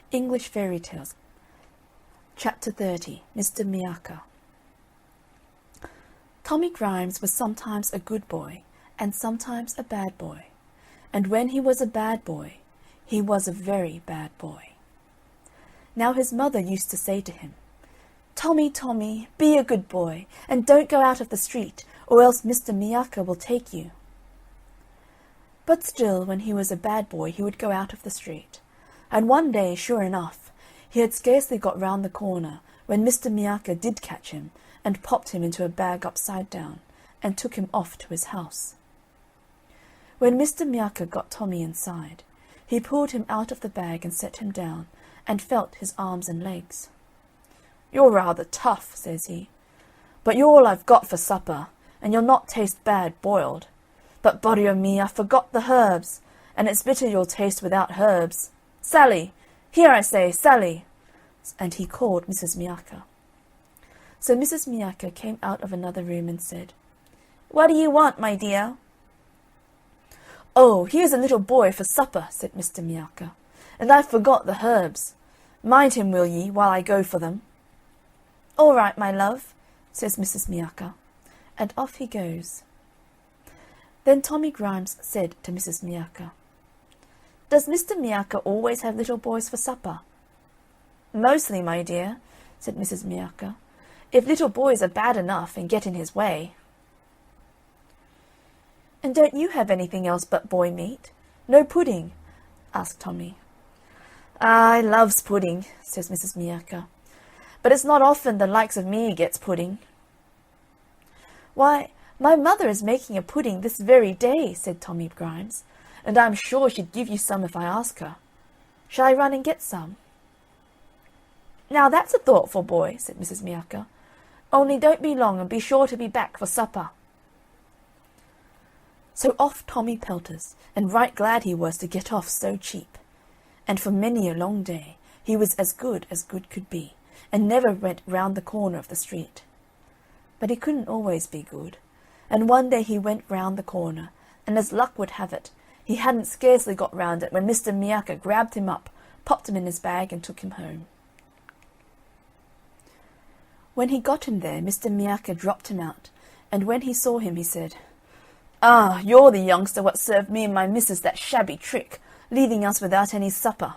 English Fairy Tales. Chapter 30. Mr. Miacca. Tommy Grimes was sometimes a good boy, and sometimes a bad boy. And when he was a bad boy, he was a very bad boy. Now his mother used to say to him, "Tommy, Tommy, be a good boy, and don't go out of the street, or else Mr. Miacca will take you." But still, when he was a bad boy, he would go out of the street. And one day, sure enough, he had scarcely got round the corner when Mr. Miacca did catch him and popped him into a bag upside down and took him off to his house. When Mr. Miacca got Tommy inside, he pulled him out of the bag and set him down and felt his arms and legs. "You're rather tough," says he, "but you're all I've got for supper, and you'll not taste bad boiled. But body o' me, I forgot the herbs, and it's bitter you'll taste without herbs. Sally! Here I say, Sally!" And he called Mrs. Miacca. So Mrs. Miacca came out of another room and said, "What do you want, my dear?" "Oh, here's a little boy for supper," said Mr. Miacca, "and I forgot the herbs. Mind him, will ye, while I go for them?" "All right, my love," says Mrs. Miacca, and off he goes. Then Tommy Grimes said to Mrs. Miacca, "Does Mr. Miacca always have little boys for supper?" "Mostly, my dear," said Mrs. Miacca, "if little boys are bad enough and get in his way." "And don't you have anything else but boy meat? No pudding?" asked Tommy. "I loves pudding," says Mrs. Miacca, "but it's not often the likes of me gets pudding." "Why, my mother is making a pudding this very day," said Tommy Grimes, "and I'm sure she'd give you some if I ask her. Shall I run and get some?" "Now that's a thoughtful boy," said Mrs. Miacca. "Only don't be long, and be sure to be back for supper." So off Tommy pelters, and right glad he was to get off so cheap. And for many a long day he was as good could be, and never went round the corner of the street. But he couldn't always be good, and one day he went round the corner, and as luck would have it, he hadn't scarcely got round it when Mr. Miacca grabbed him up, popped him in his bag, and took him home. When he got him there, Mr. Miacca dropped him out, and when he saw him he said, "Ah, you're the youngster what served me and my missus that shabby trick, leaving us without any supper.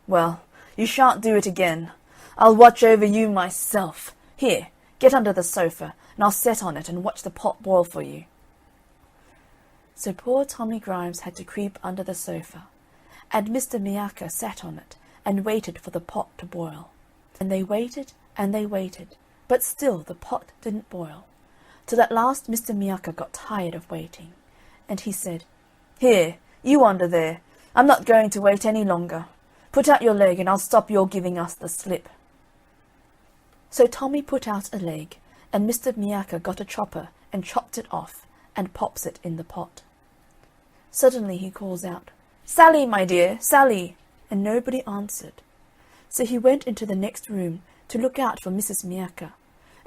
Well, you shan't do it again. I'll watch over you myself. Here, get under the sofa, and I'll set on it and watch the pot boil for you." So poor Tommy Grimes had to creep under the sofa, and Mr. Miacca sat on it and waited for the pot to boil. And they waited, but still the pot didn't boil, till at last Mr. Miacca got tired of waiting, and he said, "Here, you under there, I'm not going to wait any longer. Put out your leg, and I'll stop your giving us the slip." So Tommy put out a leg, and Mr. Miacca got a chopper and chopped it off, and pops it in the pot. Suddenly he calls out, "Sally, my dear, Sally!" and nobody answered. So he went into the next room to look out for Mrs. Miacca,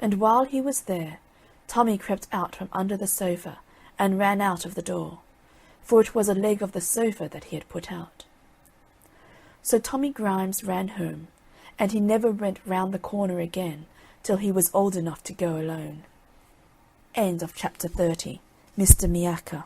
and while he was there, Tommy crept out from under the sofa and ran out of the door, for it was a leg of the sofa that he had put out. So Tommy Grimes ran home, and he never went round the corner again till he was old enough to go alone. End of chapter 30. Mr. Miacca.